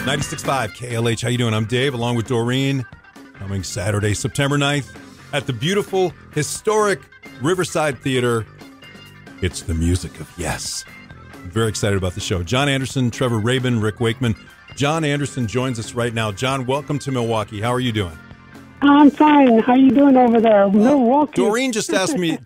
96.5 KLH. How you doing? I'm Dave, along with Doreen. Coming Saturday, September 9th, at the beautiful, historic Riverside Theater. It's the music of Yes. I'm very excited about the show. John Anderson, Trevor Rabin, Rick Wakeman. John Anderson joins us right now. John, welcome to Milwaukee. How are you doing? I'm fine. How you doing over there, Milwaukee? Doreen just asked me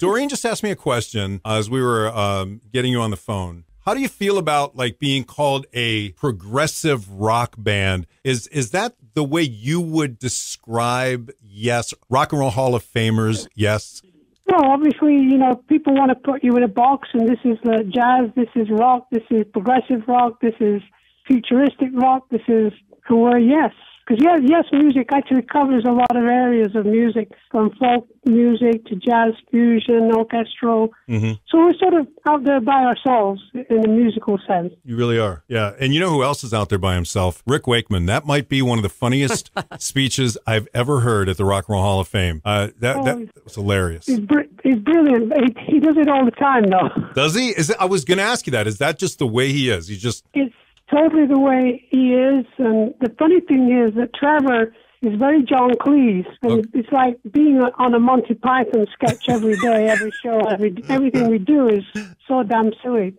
a question as we were getting you on the phone. How do you feel about being called a progressive rock band? Is that the way you would describe Yes? Rock and Roll Hall of Famers, Yes? Well, obviously, people want to put you in a box, and this is jazz, this is rock, this is progressive rock, this is futuristic rock, this is Yes. Because yes music actually covers a lot of areas of music, from folk music to jazz fusion, orchestral. Mm-hmm. So we're sort of out there by ourselves in a musical sense. You really are, yeah. And you know who else is out there by himself? Rick Wakeman. That might be one of the funniest speeches I've ever heard at the Rock and Roll Hall of Fame. That was hilarious. He's brilliant. He does it all the time, though. Does he? I was going to ask you that. Is that just the way he is? It's totally the way he is. And the funny thing is that Trevor is very John Cleese. And It's like being on a Monty Python sketch every day, every show, everything we do is so damn silly.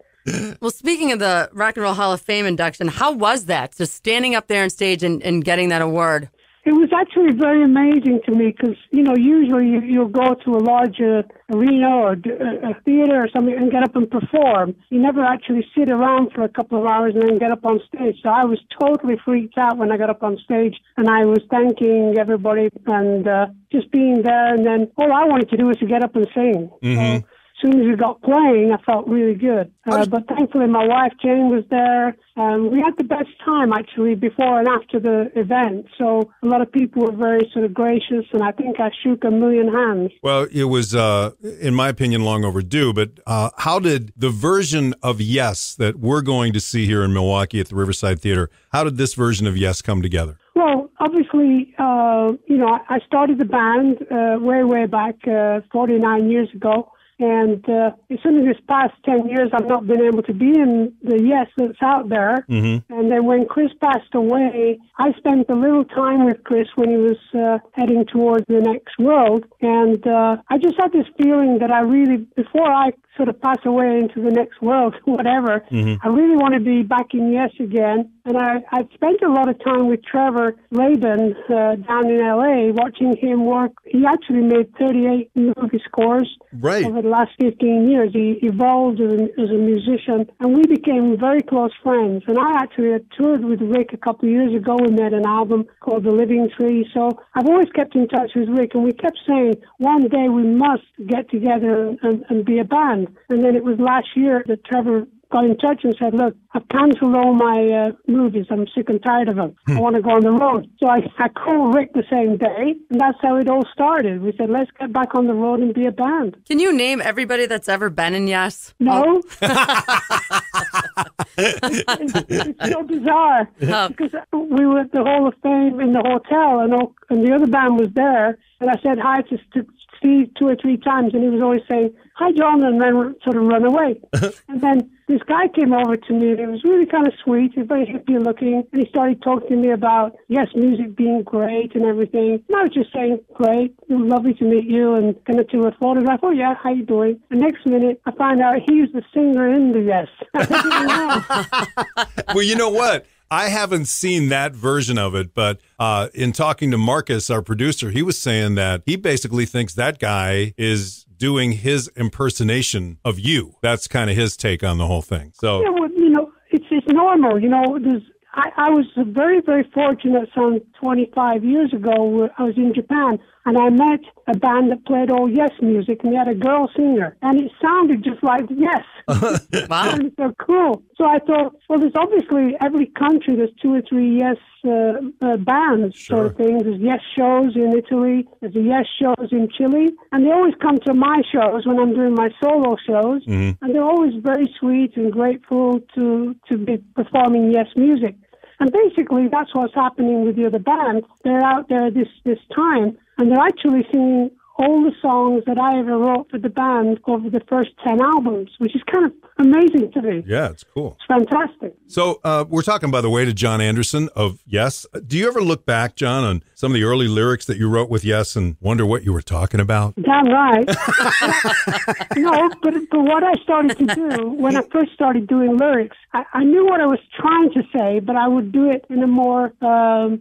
Well, speaking of the Rock and Roll Hall of Fame induction, how was that? Just standing up there on stage and getting that award? It was actually very amazing to me because, usually you'll go to a larger arena or a theater or something and get up and perform. You never actually sit around for a couple of hours and then get up on stage. So I was totally freaked out when I got up on stage, and I was thanking everybody and just being there. And then all I wanted to do was to get up and sing. Mm-hmm. So, as soon as we got playing, I felt really good. But thankfully, my wife, Jane, was there. We had the best time, actually, before and after the event. So a lot of people were very sort of gracious, and I think I shook a million hands. Well, it was, in my opinion, long overdue. But how did the version of Yes that we're going to see here in Milwaukee at the Riverside Theater, how did this version of Yes come together? Well, obviously, I started the band way back 49 years ago. And as soon as this past 10 years, I've not been able to be in the Yes that's out there. Mm-hmm. And then when Chris passed away, I spent a little time with Chris when he was heading towards the next world. And I just had this feeling that I really, before I sort of pass away into the next world, whatever, mm-hmm. I really want to be back in Yes again. And I've spent a lot of time with Trevor Rabin down in L.A., watching him work. He actually made 38 movie scores over the last 15 years. He evolved as a musician, and we became very close friends. And I actually had toured with Rick a couple of years ago. We made an album called The Living Tree. So I've always kept in touch with Rick, and we kept saying, one day we must get together and be a band. And then it was last year that Trevor got in touch and said, look, I've cancelled all my movies. I'm sick and tired of them. I want to go on the road. So I called Rick the same day, and that's how it all started. We said, let's get back on the road and be a band. Can you name everybody that's ever been in Yes? No. It's so bizarre because we were at the Hall of Fame in the hotel, and the other band was there, and I said hi to Steve 2 or 3 times, and he was always saying, hi, John, and then sort of run away. And then this guy came over to me, and he was really kind of sweet. He was very hippie looking, and he started talking to me about Yes music being great and everything. And I was just saying, great, it was lovely to meet you, and kind of to a photograph. Oh, yeah, how you doing? The next minute, I found out he was the singer in the Yes. I didn't know. Well, you know what? I haven't seen that version of it, but in talking to Marcus, our producer, he was saying that he basically thinks that guy is doing his impersonation of you. That's kind of his take on the whole thing. So, yeah, well, it's normal. I was very, very fortunate some 25 years ago where I was in Japan, and I met a band that played all Yes music, and they had a girl singer, and it sounded just like Yes. Wow. And so cool. So I thought, well, there's obviously every country, there's 2 or 3 Yes bands, sure. sort of things. There's Yes shows in Italy, there's Yes shows in Chile, and they always come to my shows when I'm doing my solo shows, mm-hmm. and they're always very sweet and grateful to be performing Yes music. And basically, that's what's happening with the other band. They're out there this time, and they're actually singing all the songs that I ever wrote for the band over the first 10 albums, which is kind of amazing to me. Yeah, it's cool. It's fantastic. So we're talking, by the way, to John Anderson of Yes. Do you ever look back, John, on some of the early lyrics that you wrote with Yes and wonder what you were talking about? Damn right. No, but what I started to do when I first started doing lyrics, I knew what I was trying to say, but I would do it in a more, a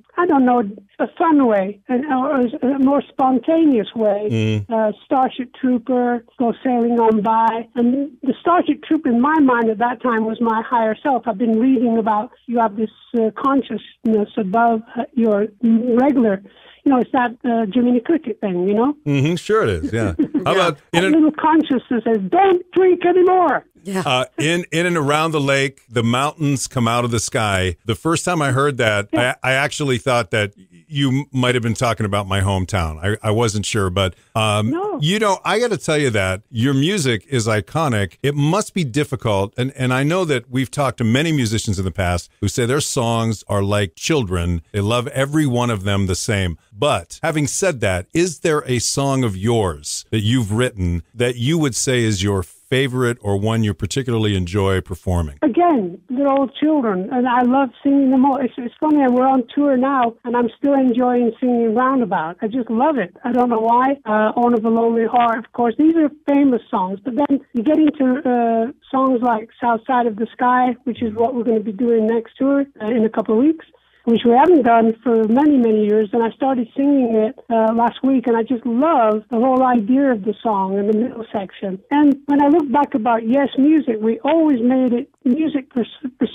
fun way, or a more spontaneous way. Starship Trooper, Go Sailing On By. And the Starship Trooper in my mind at that time was my higher self. I've been reading about you have this consciousness above your regular. It's that Jiminy Cricket thing, Mm-hmm, sure it is, yeah. How about a little consciousness says, don't drink anymore. Yeah. In and around the lake, the mountains come out of the sky. The first time I heard that, I actually thought that you might have been talking about my hometown. I wasn't sure, but no. I got to tell you that your music is iconic. It must be difficult, and I know that we've talked to many musicians in the past who say their songs are like children. They love every one of them the same. But having said that, is there a song of yours that you've written that you would say is your favorite or one you particularly enjoy performing? Again, they're all children, and I love singing them all. It's funny, we're on tour now, and I'm still enjoying singing Roundabout. I just love it. I don't know why. Owner of a Lonely Heart, of course. These are famous songs, but then you get into songs like South Side of the Sky, which is what we're going to be doing next tour in a couple of weeks, which we haven't done for many, many years. And I started singing it last week, and I just love the whole idea of the song and the middle section. And when I look back about Yes Music, we always made it music for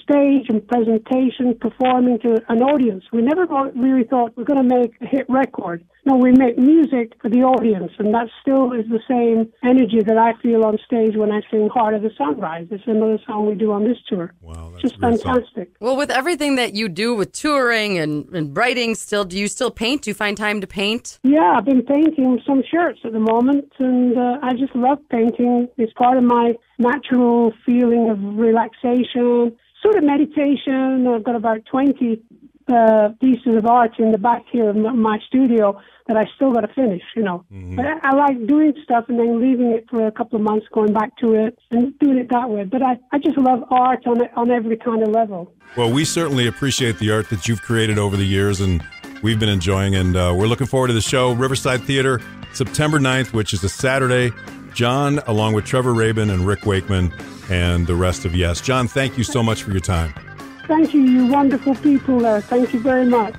stage and presentation, performing to an audience. We never really thought we're going to make a hit record. No, we make music for the audience, and that still is the same energy that I feel on stage when I sing Heart of the Sunrise. It's another song we do on this tour. Wow, that's just fantastic. Well, with everything that you do with touring and writing still, do you still paint? Do you find time to paint? Yeah, I've been painting some shirts at the moment, and I just love painting. It's part of my natural feeling of relaxation, sort of meditation. I've got about 20 pieces of art in the back here of my studio that I still got to finish, Mm-hmm. But I like doing stuff and then leaving it for a couple of months, going back to it and doing it that way. But I just love art on every kind of level. Well, we certainly appreciate the art that you've created over the years, and we've been enjoying, and we're looking forward to the show, Riverside Theater, September 9th, which is a Saturday. John, along with Trevor Rabin and Rick Wakeman and the rest of Yes. John, thank you so much for your time. Thank you, you wonderful people there. Thank you very much.